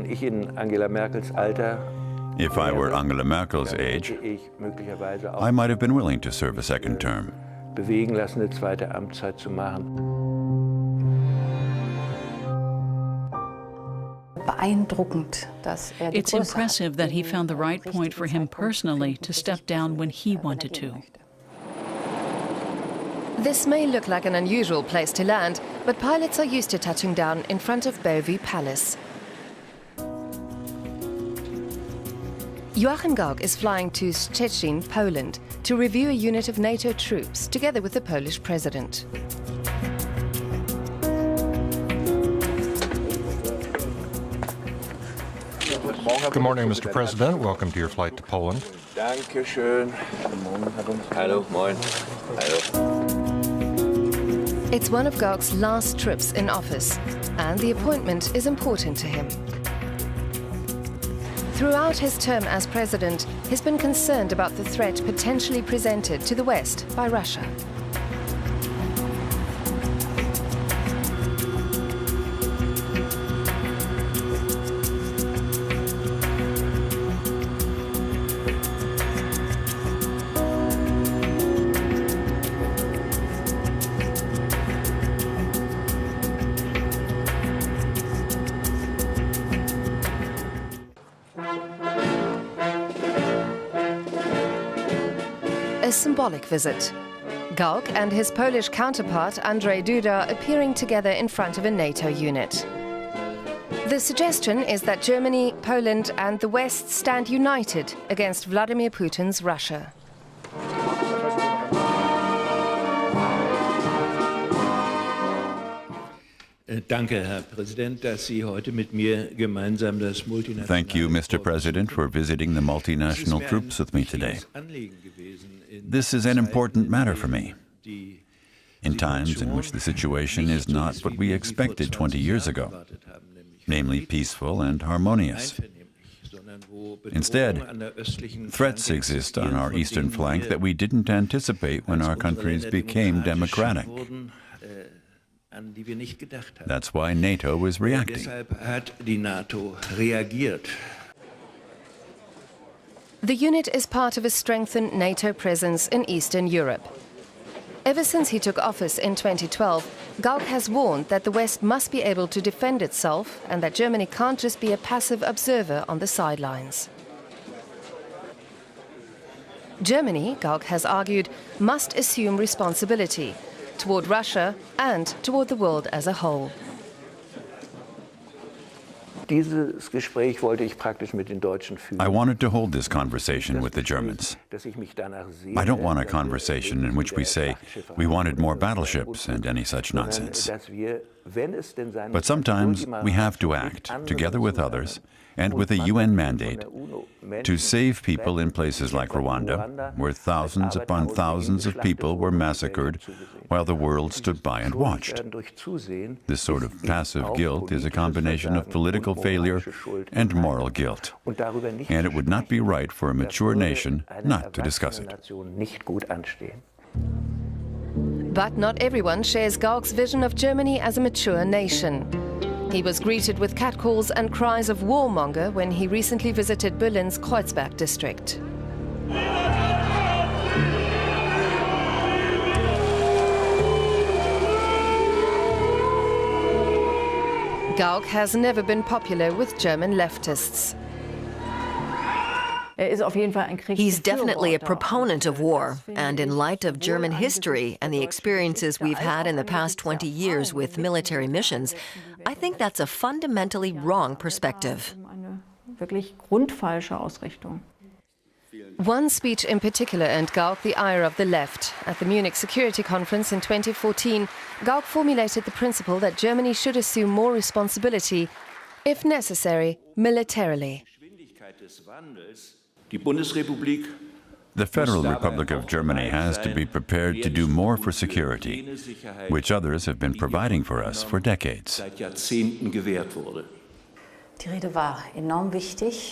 ich in Angela Merkels Alter If I were Angela Merkel's age, I might have been willing to serve a second term. bewegen lassen, eine zweite Amtszeit zu machen. It's impressive that he found the right point for him personally to step down when he wanted to. This may look like an unusual place to land, but pilots are used to touching down in front of Bellevue Palace. Joachim Gauck is flying to Szczecin, Poland, to review a unit of NATO troops together with the Polish president. Good morning, Mr. President. Welcome to your flight to Poland. Dankeschön. Hallo, moin. Hallo. It's one of Gauck's last trips in office, and the appointment is important to him. Throughout his term as president, he's been concerned about the threat potentially presented to the West by Russia. A symbolic visit. Gauck and his Polish counterpart Andrzej Duda appearing together in front of a NATO unit. The suggestion is that Germany, Poland and the West stand united against Vladimir Putin's Russia. Thank you, Mr. President, for visiting the multinational troops with me today. This is an important matter for me. In times in which the situation is not what we expected 20 years ago, namely peaceful and harmonious. Instead, threats exist on our eastern flank that we didn't anticipate when our countries became democratic. That's why NATO is reacting. The unit is part of a strengthened NATO presence in Eastern Europe. Ever since he took office in 2012, Gauck has warned that the West must be able to defend itself and that Germany can't just be a passive observer on the sidelines. Germany, Gauck has argued, must assume responsibility toward Russia and toward the world as a whole. I wanted to hold this conversation with the Germans. I don't want a conversation in which we say we wanted more battleships and any such nonsense. But sometimes we have to act, together with others, and with a UN mandate, to save people in places like Rwanda, where thousands upon thousands of people were massacred while the world stood by and watched. This sort of passive guilt is a combination of political failure and moral guilt, and it would not be right for a mature nation not to discuss it. But not everyone shares Gauck's vision of Germany as a mature nation. He was greeted with catcalls and cries of warmonger when he recently visited Berlin's Kreuzberg district. Gauck has never been popular with German leftists. He's definitely a proponent of war, and in light of German history and the experiences we've had in the past 20 years with military missions, I think that's a fundamentally wrong perspective. One speech in particular earned Gauck the ire of the left. At the Munich Security Conference in 2014, Gauck formulated the principle that Germany should assume more responsibility, if necessary, militarily. The Federal Republic of Germany has to be prepared to do more for security, which others have been providing for us for decades.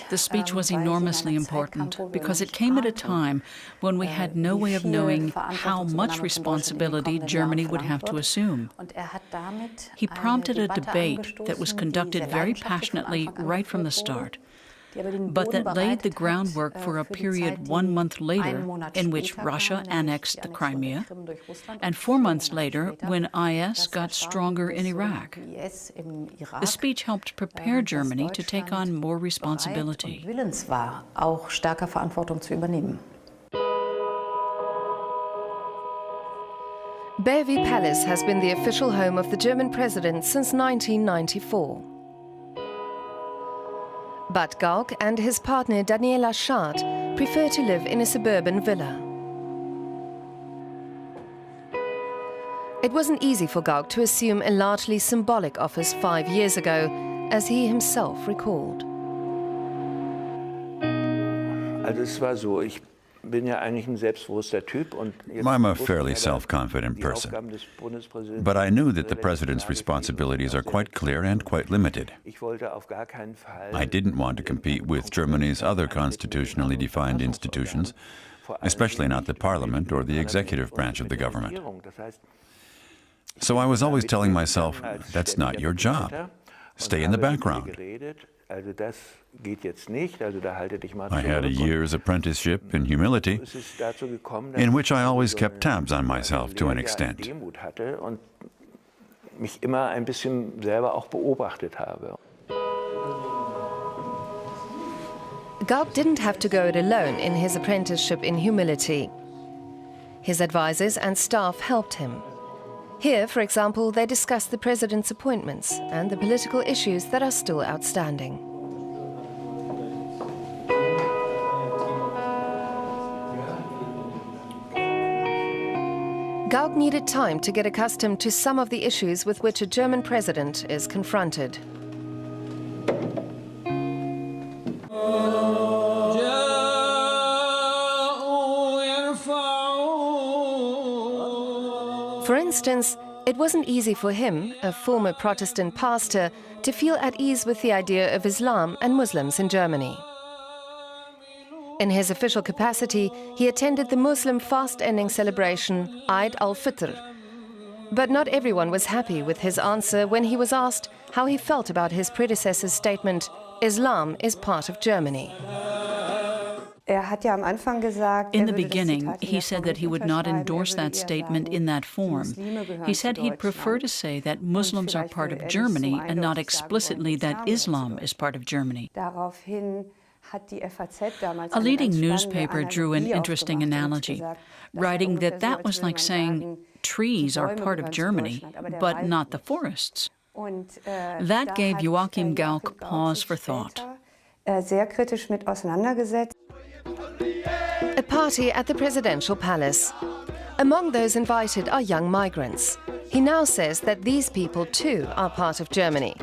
The speech was enormously important because it came at a time when we had no way of knowing how much responsibility Germany would have to assume. He prompted a debate that was conducted very passionately right from the start, but that laid the groundwork for a period 1 month later in which Russia annexed the Crimea, and 4 months later when IS got stronger in Iraq. The speech helped prepare Germany to take on more responsibility. Bellevue Palace has been the official home of the German president since 1994. But Gauck and his partner Daniela Schad prefer to live in a suburban villa. It wasn't easy for Gauck to assume a largely symbolic office 5 years ago, as he himself recalled. I'm a fairly self-confident person, but I knew that the president's responsibilities are quite clear and quite limited. I didn't want to compete with Germany's other constitutionally defined institutions, especially not the parliament or the executive branch of the government. So I was always telling myself, that's not your job. Stay in the background. I had a year's apprenticeship in humility, in which I always kept tabs on myself to an extent. Gauck didn't have to go it alone in his apprenticeship in humility. His advisors and staff helped him. Here, for example, they discussed the president's appointments and the political issues that are still outstanding. Gauck needed time to get accustomed to some of the issues with which a German president is confronted. For instance, it wasn't easy for him, a former Protestant pastor, to feel at ease with the idea of Islam and Muslims in Germany. In his official capacity, he attended the Muslim fast-ending celebration Eid al-Fitr. But not everyone was happy with his answer when he was asked how he felt about his predecessor's statement, "Islam is part of Germany." In the beginning, he said that he would not endorse that statement in that form. He said he'd prefer to say that Muslims are part of Germany and not explicitly that Islam is part of Germany. A leading newspaper drew an interesting analogy, writing that that was like saying trees are part of Germany, but not the forests. That gave Joachim Gauck pause for thought. A party at the presidential palace. Among those invited are young migrants. He now says that these people too are part of Germany.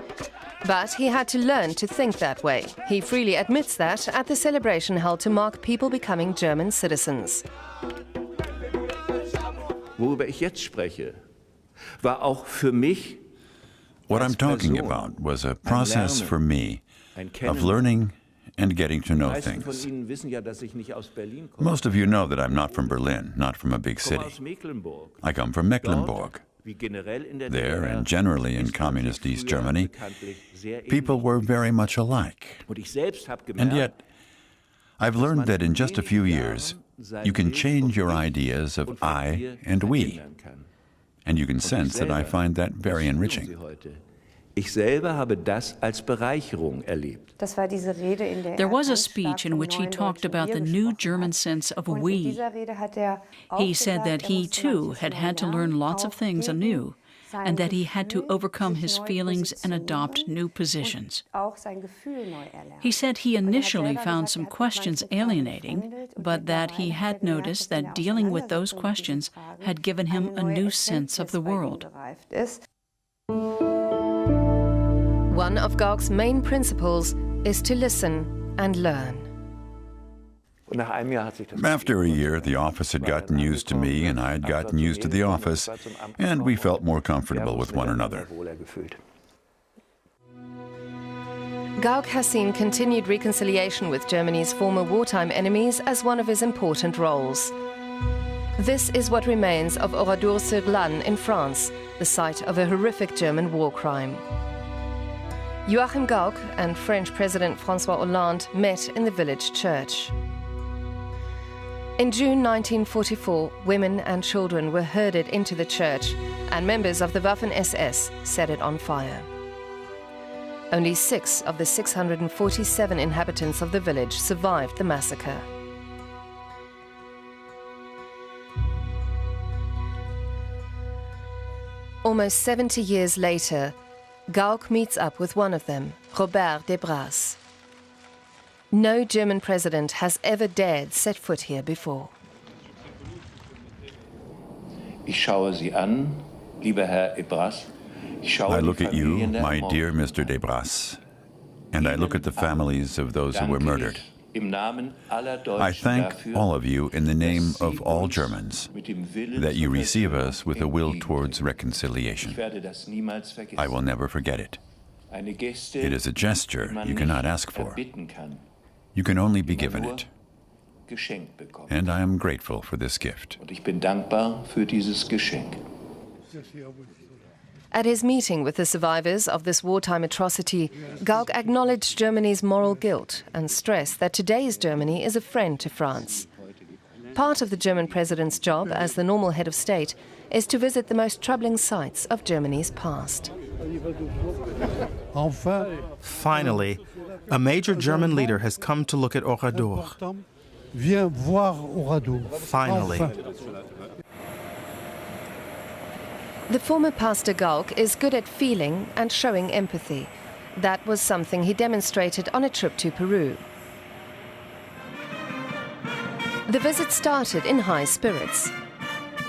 But he had to learn to think that way. He freely admits that at the celebration held to mark people becoming German citizens. What I'm talking about was a process for me of learning and getting to know things. Most of you know that I'm not from Berlin, not from a big city. I come from Mecklenburg. There, and generally in communist East Germany, people were very much alike. And yet, I've learned that in just a few years, you can change your ideas of I and we. And you can sense that I find that very enriching. There was a speech in which he talked about the new German sense of we. He said that he, too, had to learn lots of things anew, and that he had to overcome his feelings and adopt new positions. He said he initially found some questions alienating, but that he had noticed that dealing with those questions had given him a new sense of the world. One of Gauck's main principles is to listen and learn. After a year, the office had gotten used to me, and I had gotten used to the office, and we felt more comfortable with one another. Gauck has seen continued reconciliation with Germany's former wartime enemies as one of his important roles. This is what remains of Oradour-sur-Glane in France, the site of a horrific German war crime. Joachim Gauck and French President François Hollande met in the village church. In June 1944, women and children were herded into the church, and members of the Waffen-SS set it on fire. Only 6 of the 647 inhabitants of the village survived the massacre. Almost 70 years later, Gauck meets up with one of them, Robert Desbrasses. No German president has ever dared set foot here before. Ich schaue Sie an, lieber Herr Desbrasses. I look at you, my dear Mr. Desbrasses, and I look at the families of those who were murdered. I thank all of you in the name of all Germans that you receive us with a will towards reconciliation. I will never forget it. It is a gesture you cannot ask for. You can only be given it. And I am grateful for this gift. At his meeting with the survivors of this wartime atrocity, Gauck acknowledged Germany's moral guilt and stressed that today's Germany is a friend to France. Part of the German president's job as the normal head of state is to visit the most troubling sites of Germany's past. Finally, a major German leader has come to look at Oradour. Finally. The former pastor Gauck is good at feeling and showing empathy. That was something he demonstrated on a trip to Peru. The visit started in high spirits.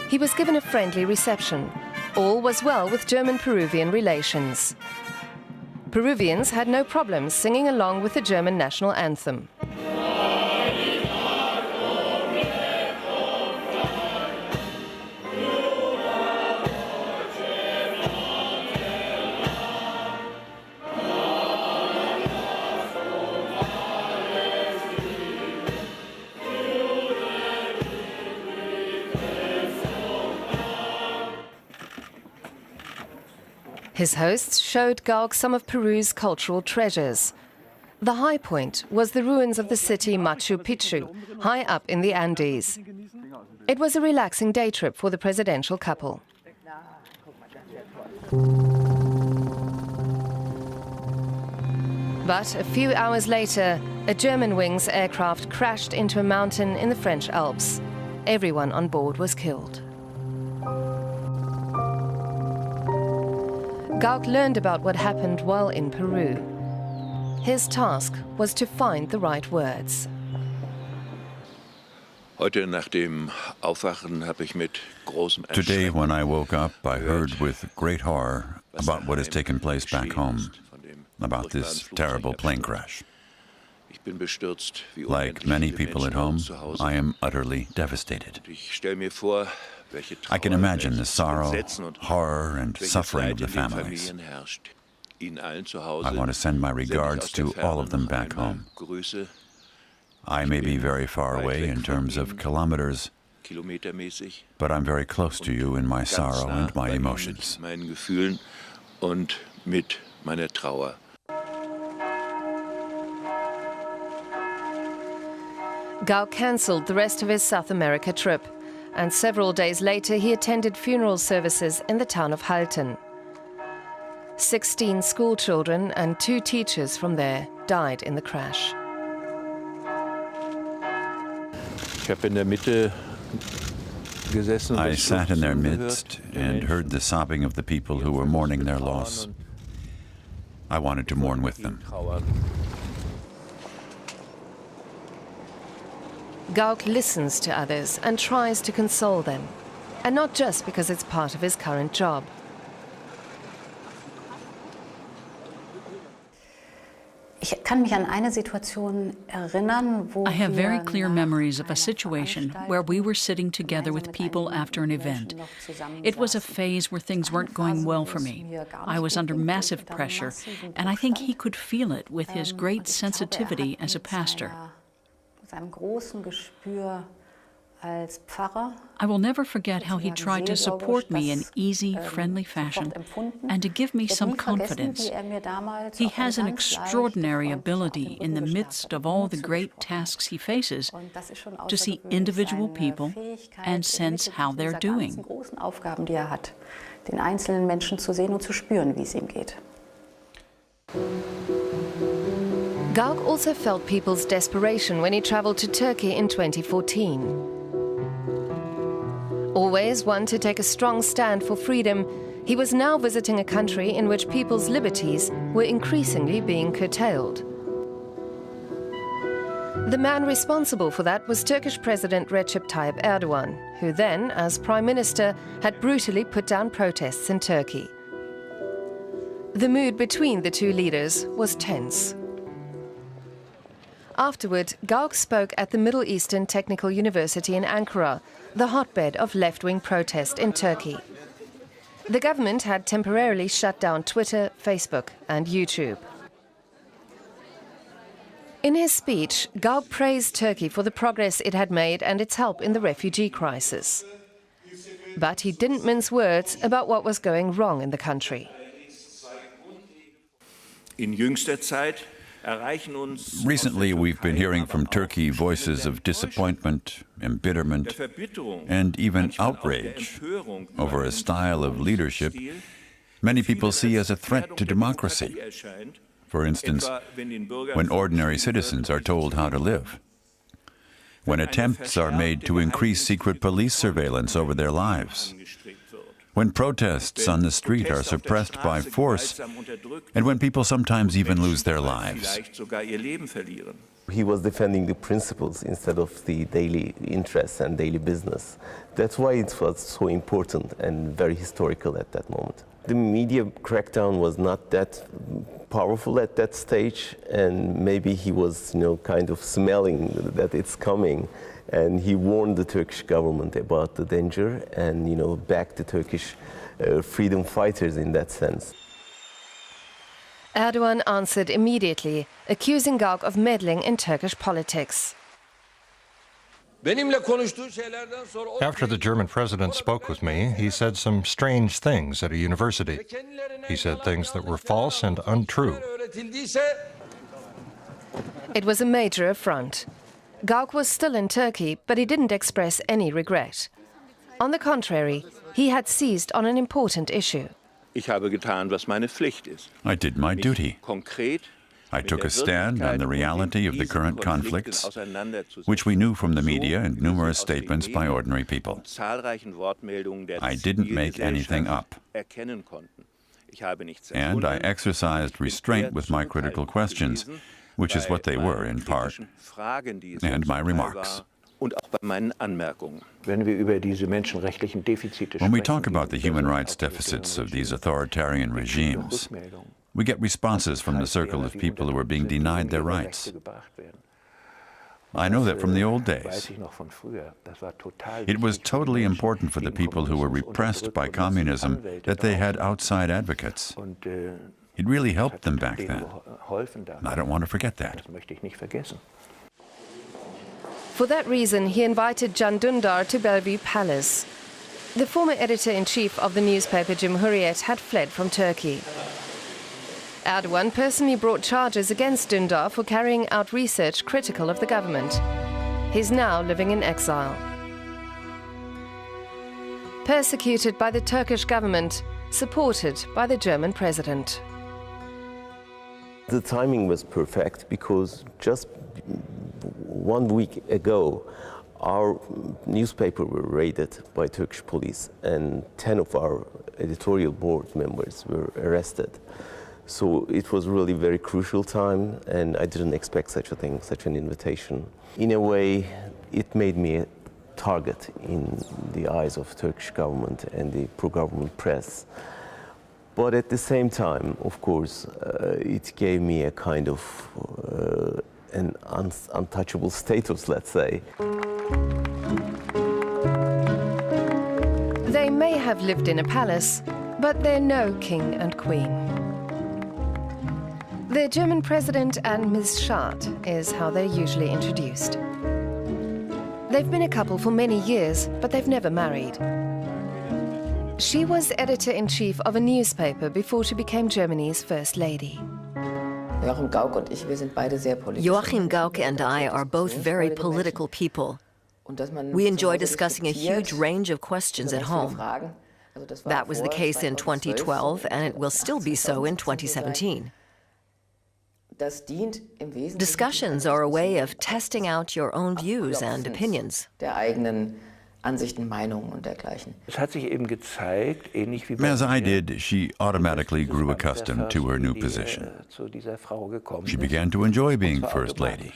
He was given a friendly reception. All was well with German-Peruvian relations. Peruvians had no problems singing along with the German national anthem. His hosts showed Gauck some of Peru's cultural treasures. The high point was the ruins of the city Machu Picchu, high up in the Andes. It was a relaxing day trip for the presidential couple. But a few hours later, a Germanwings aircraft crashed into a mountain in the French Alps. Everyone on board was killed. Gauck learned about what happened while in Peru. His task was to find the right words. Today, when I woke up, I heard with great horror about what has taken place back home, about this terrible plane crash. Like many people at home, I am utterly devastated. I can imagine the sorrow, horror, and suffering of the families. I want to send my regards to all of them back home. I may be very far away in terms of kilometers, but I'm very close to you in my sorrow and my emotions. Gauck cancelled the rest of his South America trip, and several days later he attended funeral services in the town of Halten. 16 school children and 2 teachers from there died in the crash. I sat in their midst and heard the sobbing of the people who were mourning their loss. I wanted to mourn with them. Gauck listens to others and tries to console them, and not just because it's part of his current job. I have very clear memories of a situation where we were sitting together with people after an event. It was a phase where things weren't going well for me. I was under massive pressure, and I think he could feel it with his great sensitivity as a pastor. I will never forget how he tried to support me in easy, friendly fashion and to give me some confidence. He has an extraordinary ability in the midst of all the great tasks he faces to see individual people and sense how they're doing. Gauck also felt people's desperation when he traveled to Turkey in 2014. Always one to take a strong stand for freedom, he was now visiting a country in which people's liberties were increasingly being curtailed. The man responsible for that was Turkish President Recep Tayyip Erdogan, who then, as Prime Minister, had brutally put down protests in Turkey. The mood between the two leaders was tense. Afterward, Gauck spoke at the Middle Eastern Technical University in Ankara, the hotbed of left-wing protest in Turkey. The government had temporarily shut down Twitter, Facebook and YouTube. In his speech, Gauck praised Turkey for the progress it had made and its help in the refugee crisis. But he didn't mince words about what was going wrong in the country. In jüngster Zeit recently, we've been hearing from Turkey voices of disappointment, embitterment, and even outrage over a style of leadership many people see as a threat to democracy. For instance, when ordinary citizens are told how to live, when attempts are made to increase secret police surveillance over their lives, when protests on the street are suppressed by force, and when people sometimes even lose their lives. He was defending the principles instead of the daily interests and daily business. That's why it was so important and very historical at that moment. The media crackdown was not that powerful at that stage, and maybe he was, kind of smelling that it's coming. And he warned the Turkish government about the danger and, backed the Turkish freedom fighters in that sense. Erdogan answered immediately, accusing Gauck of meddling in Turkish politics. After the German president spoke with me, he said some strange things at a university. He said things that were false and untrue. It was a major affront. Gauck was still in Turkey, but he didn't express any regret. On the contrary, he had seized on an important issue. I did my duty. I took a stand on the reality of the current conflicts, which we knew from the media and numerous statements by ordinary people. I didn't make anything up. And I exercised restraint with my critical questions, which is what they were in part, and my remarks. When we talk about the human rights deficits of these authoritarian regimes, we get responses from the circle of people who are being denied their rights. I know that from the old days. It was totally important for the people who were repressed by communism that they had outside advocates. It really helped them back then. I don't want to forget that. For that reason, he invited Can Dündar to Bellevue Palace. The former editor-in-chief of the newspaper Cumhuriyet had fled from Turkey. Erdogan personally brought charges against Dündar for carrying out research critical of the government. He's now living in exile. Persecuted by the Turkish government, supported by the German president. The timing was perfect because just 1 week ago, our newspaper were raided by Turkish police and 10 of our editorial board members were arrested. So it was really a very crucial time, and I didn't expect such a thing, such an invitation. In a way, it made me a target in the eyes of Turkish government and the pro-government press. But at the same time, of course, it gave me a kind of an untouchable status, let's say. They may have lived in a palace, but they're no king and queen. The German president and Ms. Schad is how they're usually introduced. They've been a couple for many years, but they've never married. She was editor-in-chief of a newspaper before she became Germany's first lady. Joachim Gauck and I are both very political people. We enjoy discussing a huge range of questions at home. That was the case in 2012, and it will still be so in 2017. Discussions are a way of testing out your own views and opinions. As I did, she automatically grew accustomed to her new position. She began to enjoy being First Lady.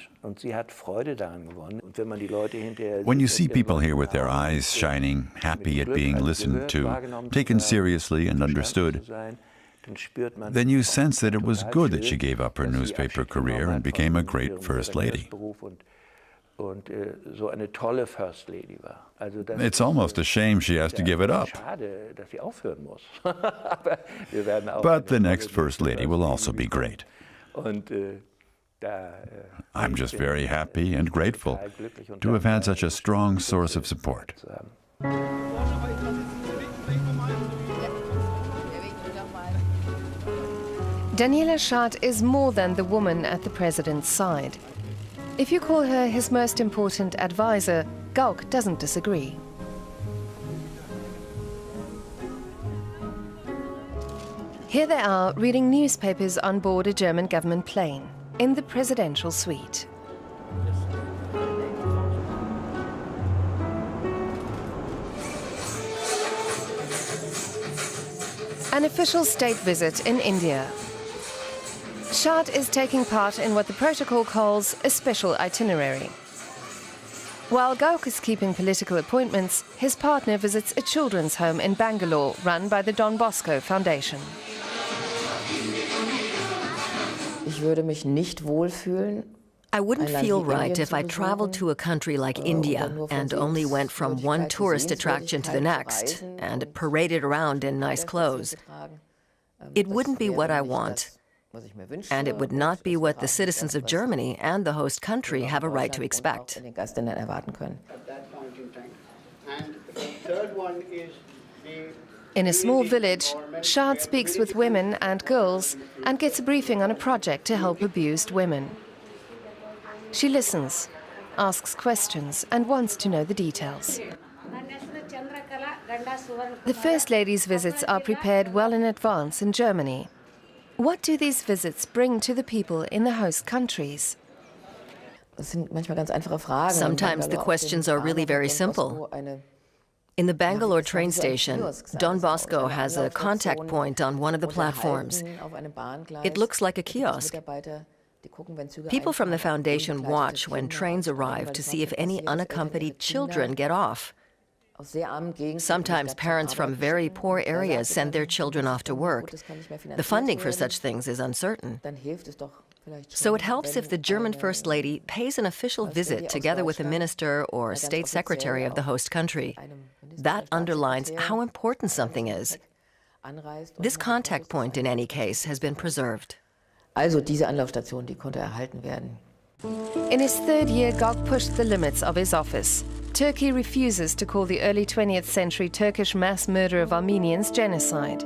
When you see people here with their eyes shining, happy at being listened to, taken seriously and understood, then you sense that it was good that she gave up her newspaper career and became a great First Lady. It's almost a shame she has to give it up. But the next First Lady will also be great. I'm just very happy and grateful to have had such a strong source of support. Daniela Schad is more than the woman at the president's side. If you call her his most important advisor, Gauck doesn't disagree. Here they are reading newspapers on board a German government plane in the presidential suite. An official state visit in India. Schad is taking part in what the protocol calls a special itinerary. While Gauck is keeping political appointments, his partner visits a children's home in Bangalore run by the Don Bosco Foundation. I wouldn't feel right if I traveled to a country like India and only went from one tourist attraction to the next and paraded around in nice clothes. It wouldn't be what I want. And it would not be what the citizens of Germany and the host country have a right to expect. In a small village, Schad speaks with women and girls and gets a briefing on a project to help abused women. She listens, asks questions, and wants to know the details. The First Lady's visits are prepared well in advance in Germany. What do these visits bring to the people in the host countries? Sometimes the questions are really very simple. In the Bangalore train station, Don Bosco has a contact point on one of the platforms. It looks like a kiosk. People from the foundation watch when trains arrive to see if any unaccompanied children get off. Sometimes parents from very poor areas send their children off to work. The funding for such things is uncertain. So it helps if the German First Lady pays an official visit together with a minister or state secretary of the host country. That underlines how important something is. This contact point, in any case, has been preserved. In his third year, Gauck pushed the limits of his office. Turkey refuses to call the early 20th century Turkish mass murder of Armenians genocide.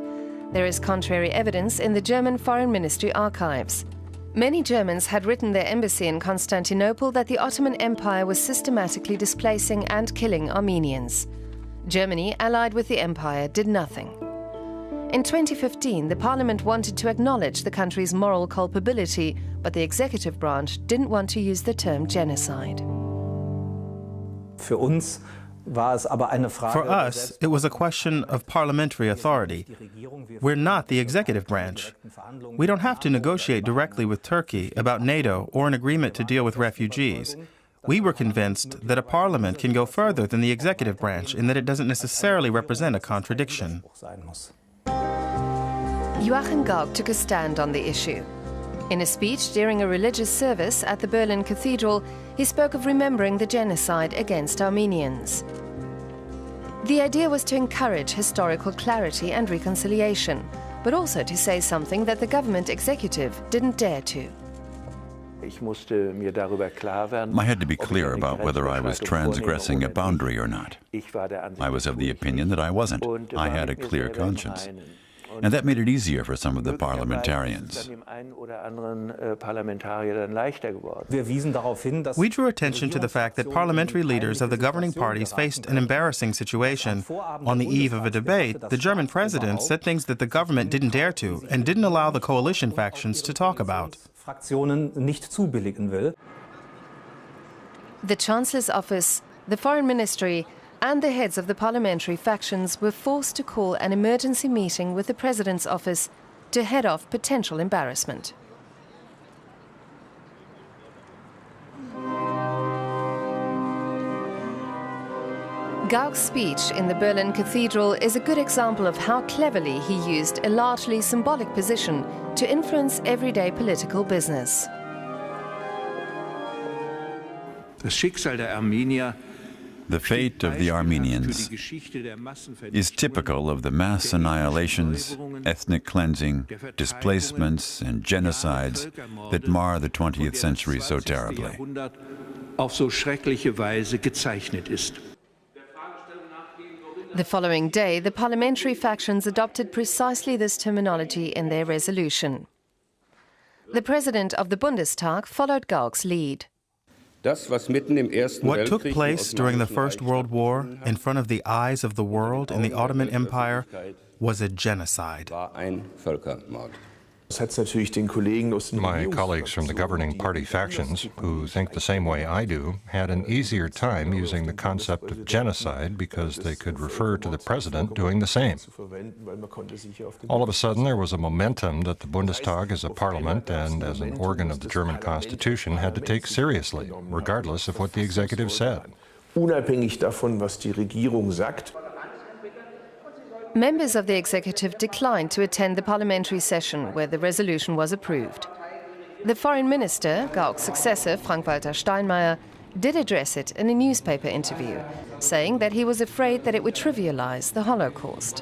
There is contrary evidence in the German Foreign Ministry archives. Many Germans had written their embassy in Constantinople that the Ottoman Empire was systematically displacing and killing Armenians. Germany, allied with the empire, did nothing. In 2015, the parliament wanted to acknowledge the country's moral culpability, but the executive branch didn't want to use the term genocide. For us, it was a question of parliamentary authority. We're not the executive branch. We don't have to negotiate directly with Turkey about NATO or an agreement to deal with refugees. We were convinced that a parliament can go further than the executive branch in that it doesn't necessarily represent a contradiction. Joachim Gauck took a stand on the issue. In a speech during a religious service at the Berlin Cathedral, he spoke of remembering the genocide against Armenians. The idea was to encourage historical clarity and reconciliation, but also to say something that the government executive didn't dare to. I had to be clear about whether I was transgressing a boundary or not. I was of the opinion that I wasn't. I had a clear conscience. And that made it easier for some of the parliamentarians. We drew attention to the fact that parliamentary leaders of the governing parties faced an embarrassing situation. On the eve of a debate, the German president said things that the government didn't dare to and didn't allow the coalition factions to talk about. The Chancellor's office, the Foreign Ministry, and the heads of the parliamentary factions were forced to call an emergency meeting with the President's office to head off potential embarrassment. Gauck's speech in the Berlin Cathedral is a good example of how cleverly he used a largely symbolic position to influence everyday political business. Das Schicksal der Armenier The fate of the Armenians is typical of the mass annihilations, ethnic cleansing, displacements, and genocides that mar the 20th century so terribly. The following day, the parliamentary factions adopted precisely this terminology in their resolution. The President of the Bundestag followed Gauck's lead. What took place during the First World War in front of the eyes of the world in the Ottoman Empire was a genocide. My colleagues from the governing party factions, who think the same way I do, had an easier time using the concept of genocide because they could refer to the president doing the same. All of a sudden, there was a momentum that the Bundestag as a parliament and as an organ of the German constitution had to take seriously, regardless of what the executive said. Unabhängig davon, was die Regierung sagt. Members of the executive declined to attend the parliamentary session where the resolution was approved. The foreign minister, Gauck's successor, Frank-Walter Steinmeier, did address it in a newspaper interview, saying that he was afraid that it would trivialize the Holocaust.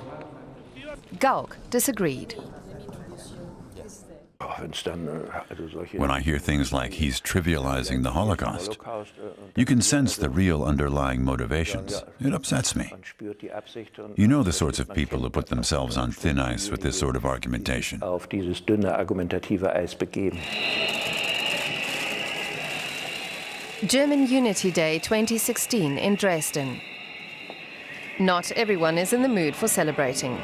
Gauck disagreed. When I hear things like he's trivializing the Holocaust, you can sense the real underlying motivations. It upsets me. You know the sorts of people who put themselves on thin ice with this sort of argumentation. German Unity Day 2016 in Dresden. Not everyone is in the mood for celebrating.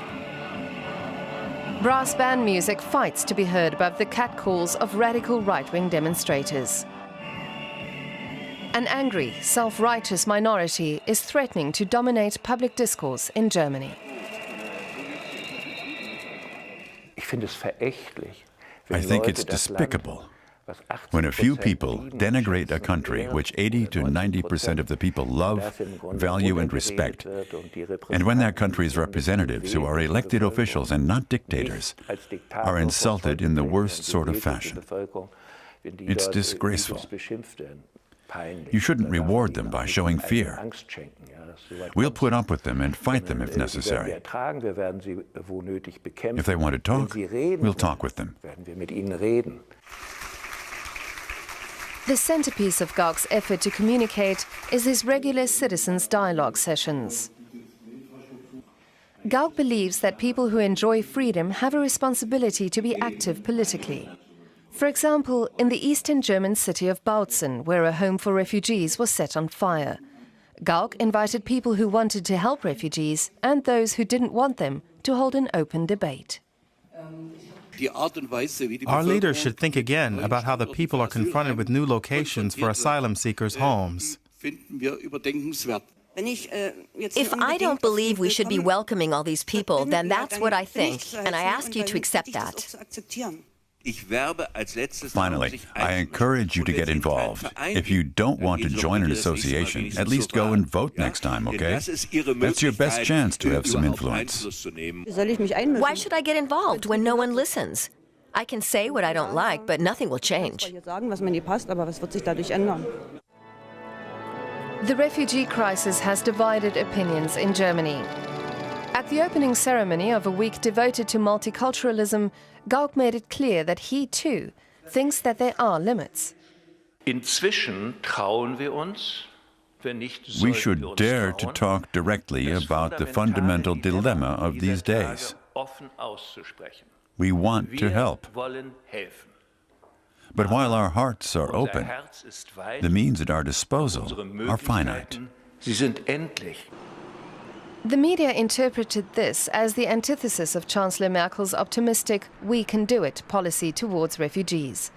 Brass band music fights to be heard above the catcalls of radical right-wing demonstrators. An angry, self-righteous minority is threatening to dominate public discourse in Germany. I think it's despicable when a few people denigrate a country which 80 to 90% of the people love, value, and respect, and when that country's representatives, who are elected officials and not dictators, are insulted in the worst sort of fashion. It's disgraceful. You shouldn't reward them by showing fear. We'll put up with them and fight them if necessary. If they want to talk, we'll talk with them. The centerpiece of Gauck's effort to communicate is his regular citizens' dialogue sessions. Gauck believes that people who enjoy freedom have a responsibility to be active politically. For example, in the eastern German city of Bautzen, where a home for refugees was set on fire. Gauck invited people who wanted to help refugees and those who didn't want them to hold an open debate. Our leaders should think again about how the people are confronted with new locations for asylum seekers' homes. If I don't believe we should be welcoming all these people, then that's what I think, and I ask you to accept that. Finally, I encourage you to get involved. If you don't want to join an association, at least go and vote next time, okay? That's your best chance to have some influence. Why should I get involved when no one listens? I can say what I don't like, but nothing will change. The refugee crisis has divided opinions in Germany. At the opening ceremony of a week devoted to multiculturalism, Gauck made it clear that he, too, thinks that there are limits. We should dare to talk directly about the fundamental dilemma of these days. We want to help. But while our hearts are open, the means at our disposal are finite. The media interpreted this as the antithesis of Chancellor Merkel's optimistic "we can do it" policy towards refugees.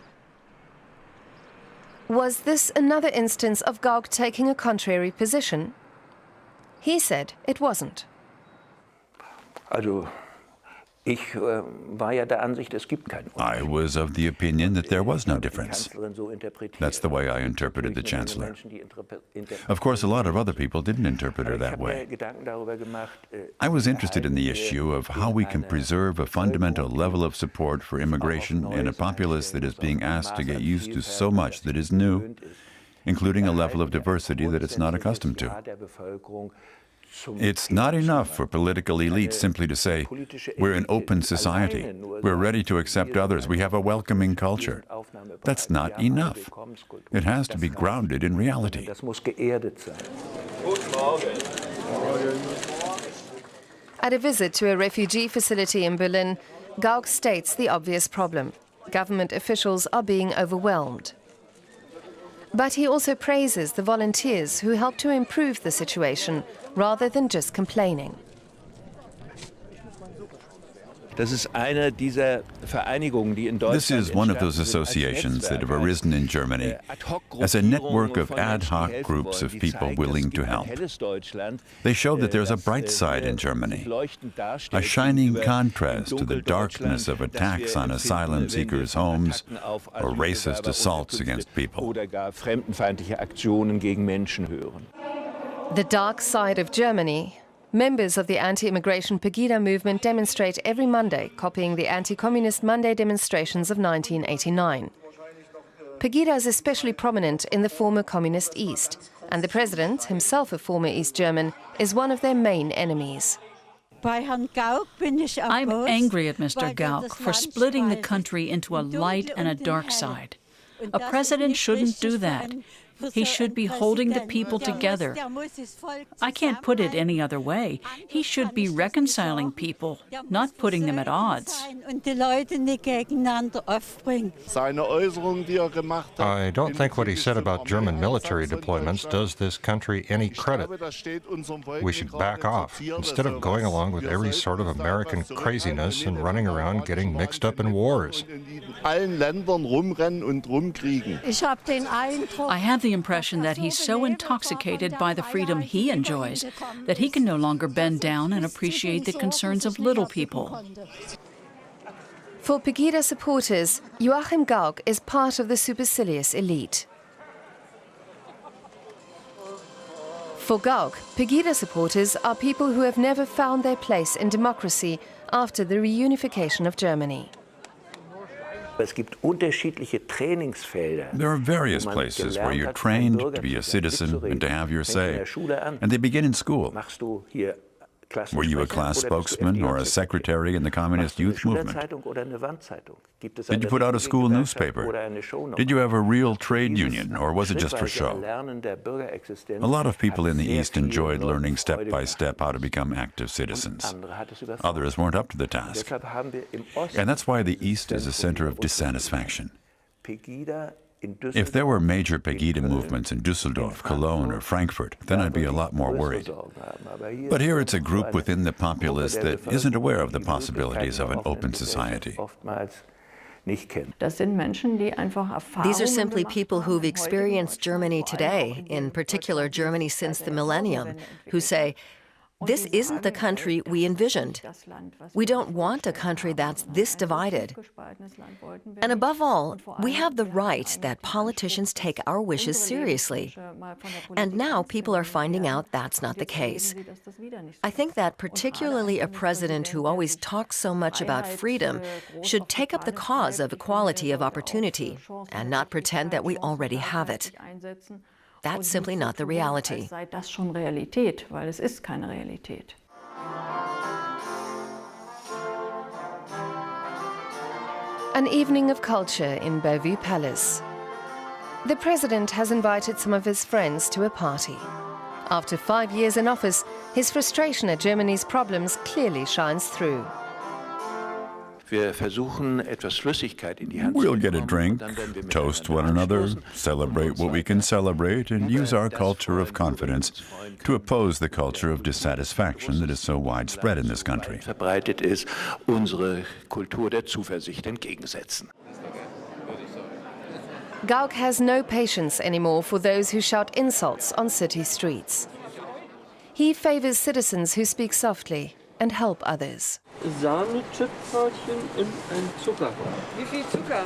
Was this another instance of Gauck taking a contrary position? He said it wasn't. I was of the opinion that there was no difference. That's the way I interpreted the Chancellor. Of course, a lot of other people didn't interpret her that way. I was interested in the issue of how we can preserve a fundamental level of support for immigration in a populace that is being asked to get used to so much that is new, including a level of diversity that it's not accustomed to. It's not enough for political elites simply to say, we're an open society, we're ready to accept others, we have a welcoming culture. That's not enough. It has to be grounded in reality. At a visit to a refugee facility in Berlin, Gauck states the obvious problem. Government officials are being overwhelmed. But he also praises the volunteers who help to improve the situation, rather than just complaining. This is one of those associations that have arisen in Germany as a network of ad hoc groups of people willing to help. They show that there's a bright side in Germany, a shining contrast to the darkness of attacks on asylum seekers' homes or racist assaults against people. The dark side of Germany. Members of the anti-immigration Pegida movement demonstrate every Monday, copying the anti-communist Monday demonstrations of 1989. Pegida is especially prominent in the former communist East, and the president, himself a former East German, is one of their main enemies. I'm angry at Mr. Gauck for splitting the country into a light and a dark side. A president shouldn't do that. He should be holding the people together. I can't put it any other way. He should be reconciling people, not putting them at odds. I don't think what he said about German military deployments does this country any credit. We should back off, instead of going along with every sort of American craziness and running around getting mixed up in wars. I have the impression that he's so intoxicated by the freedom he enjoys that he can no longer bend down and appreciate the concerns of little people. For Pegida supporters, Joachim Gauck is part of the supercilious elite. For Gauck, Pegida supporters are people who have never found their place in democracy after the reunification of Germany. There are various places where you're trained to be a citizen and to have your say, and they begin in school. Were you a class spokesman or a secretary in the Communist Youth Movement? Did you put out a school newspaper? Did you have a real trade union, or was it just for show? A lot of people in the East enjoyed learning step by step how to become active citizens. Others weren't up to the task. And that's why the East is a center of dissatisfaction. If there were major Pegida movements in Düsseldorf, Cologne, or Frankfurt, then I'd be a lot more worried. But here it's a group within the populace that isn't aware of the possibilities of an open society. These are simply people who've experienced Germany today, in particular Germany since the millennium, who say, This isn't the country we envisioned. We don't want a country that's this divided. And above all, we have the right that politicians take our wishes seriously. And now people are finding out that's not the case. I think that particularly a president who always talks so much about freedom should take up the cause of equality of opportunity and not pretend that we already have it. That's simply not the reality. An evening of culture in Bellevue Palace. The president has invited some of his friends to a party. After 5 years in office, his frustration at Germany's problems clearly shines through. Wir versuchen, etwas Flüssigkeit in die Hand We'll get a drink, toast one another, celebrate what we can celebrate, and use our culture of confidence to oppose the culture of dissatisfaction that is so widespread in this country. verbreitet ist, unsere Kultur der Zuversicht entgegensetzen. Gauck has no patience anymore for those who shout insults on city streets. He favors citizens who speak softly and help others. Sahne-Chipbrötchen und ein Zucker. Wie viel Zucker?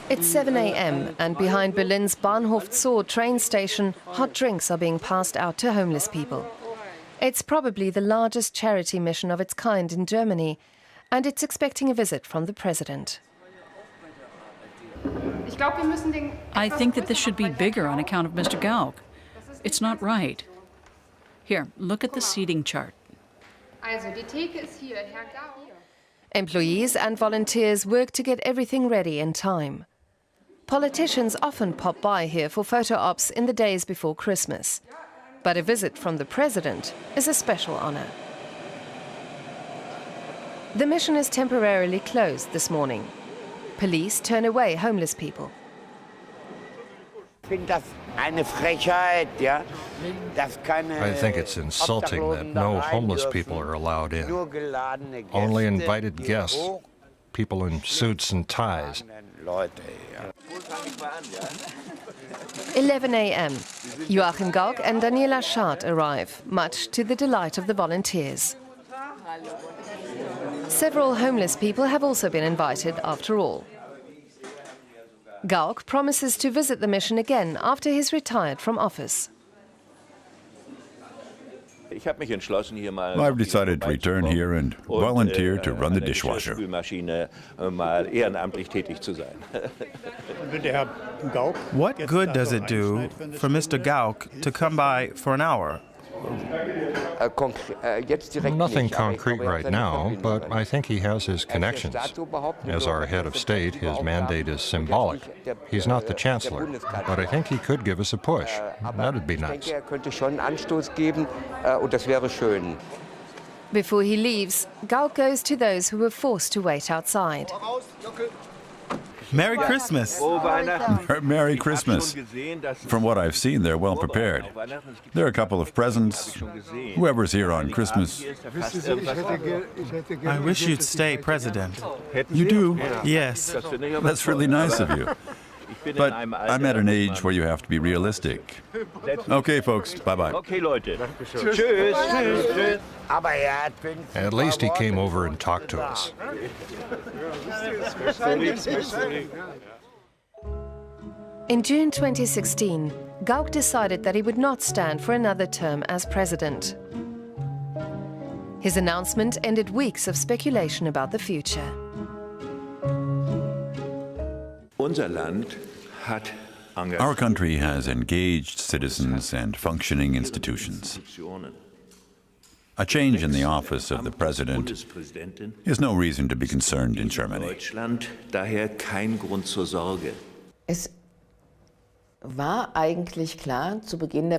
It's 7 a.m. and behind Berlin's Bahnhof Zoo train station, hot drinks are being passed out to homeless people. It's probably the largest charity mission of its kind in Germany, and it's expecting a visit from the president. I think that this should be bigger on account of Mr. Gauck. It's not right. Here, look at the seating chart. Employees and volunteers work to get everything ready in time. Politicians often pop by here for photo ops in the days before Christmas. But a visit from the president is a special honor. The mission is temporarily closed this morning. Police turn away homeless people. I think it's insulting that no homeless people are allowed in. Only invited guests, people in suits and ties. 11 a.m. Joachim Gauck and Daniela Schad arrive, much to the delight of the volunteers. Several homeless people have also been invited after all. Gauck promises to visit the mission again after he's retired from office. I've decided to return here and volunteer to run the dishwasher. What good does it do for Mr. Gauck to come by for an hour? Nothing concrete right now, but I think he has his connections. As our head of state, his mandate is symbolic. He's not the Chancellor, but I think he could give us a push. That'd be nice. Before he leaves, Gauck goes to those who were forced to wait outside. Merry Christmas! Merry Christmas! From what I've seen, they're well prepared. There are a couple of presents. Whoever's here on Christmas. I wish you'd stay president. You do? Yes. That's really nice of you. But I'm at an age where you have to be realistic. Okay, folks. Bye-bye. Okay, Leute. Tschüss. At least he came over and talked to us. In June 2016, Gauck decided that he would not stand for another term as president. His announcement ended weeks of speculation about the future. Our country has engaged citizens and functioning institutions. A change in the office of the president is no reason to be concerned in Germany.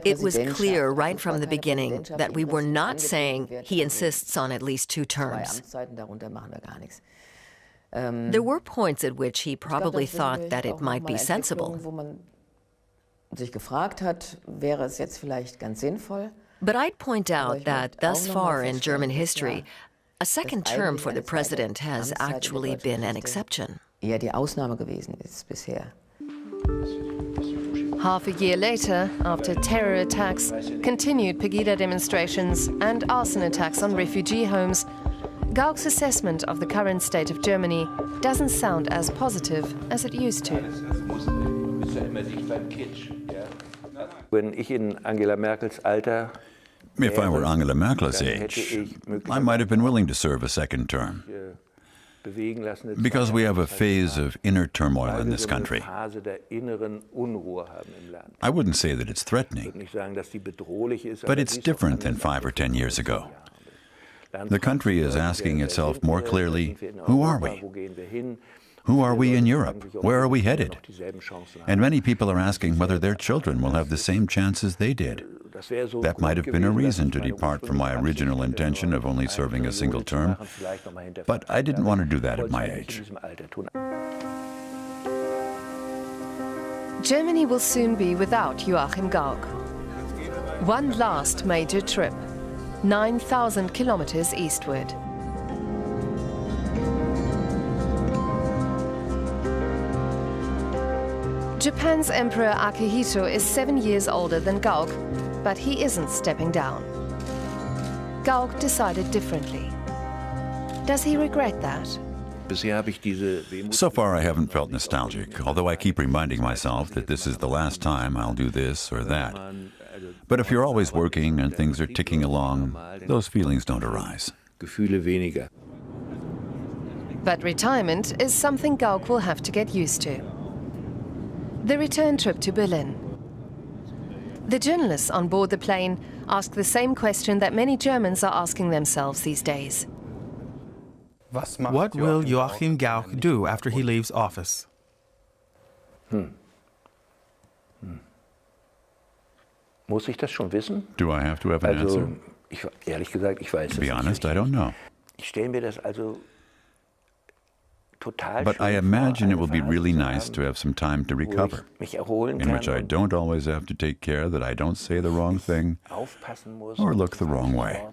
It was clear right from the beginning that we were not saying he insists on at least 2 terms. There were points at which he probably thought that it might be sensible. But I'd point out that thus far in German history, a second term for the president has actually been an exception. Half a year later, after terror attacks, continued Pegida demonstrations and arson attacks on refugee homes, Gauck's assessment of the current state of Germany doesn't sound as positive as it used to. If I were Angela Merkel's age, I might have been willing to serve a second term. Because we have a phase of inner turmoil in this country. I wouldn't say that it's threatening, but it's different than 5 or 10 years ago. The country is asking itself more clearly, who are we? Who are we in Europe? Where are we headed? And many people are asking whether their children will have the same chances they did. That might have been a reason to depart from my original intention of only serving a single term, but I didn't want to do that at my age. Germany will soon be without Joachim Gauck. One last major trip, 9,000 kilometers eastward. Japan's Emperor Akihito is 7 years older than Gauck, but he isn't stepping down. Gauck decided differently. Does he regret that? So far I haven't felt nostalgic, although I keep reminding myself that this is the last time I'll do this or that. But if you're always working and things are ticking along, those feelings don't arise. But retirement is something Gauck will have to get used to. The return trip to Berlin. The journalists on board the plane ask the same question that many Germans are asking themselves these days. What will Joachim Gauck do after he leaves office? Do I have to have an answer? To be honest, I don't know. But I imagine it will be really nice to have some time to recover, in which I don't always have to take care that I don't say the wrong thing or look the wrong way.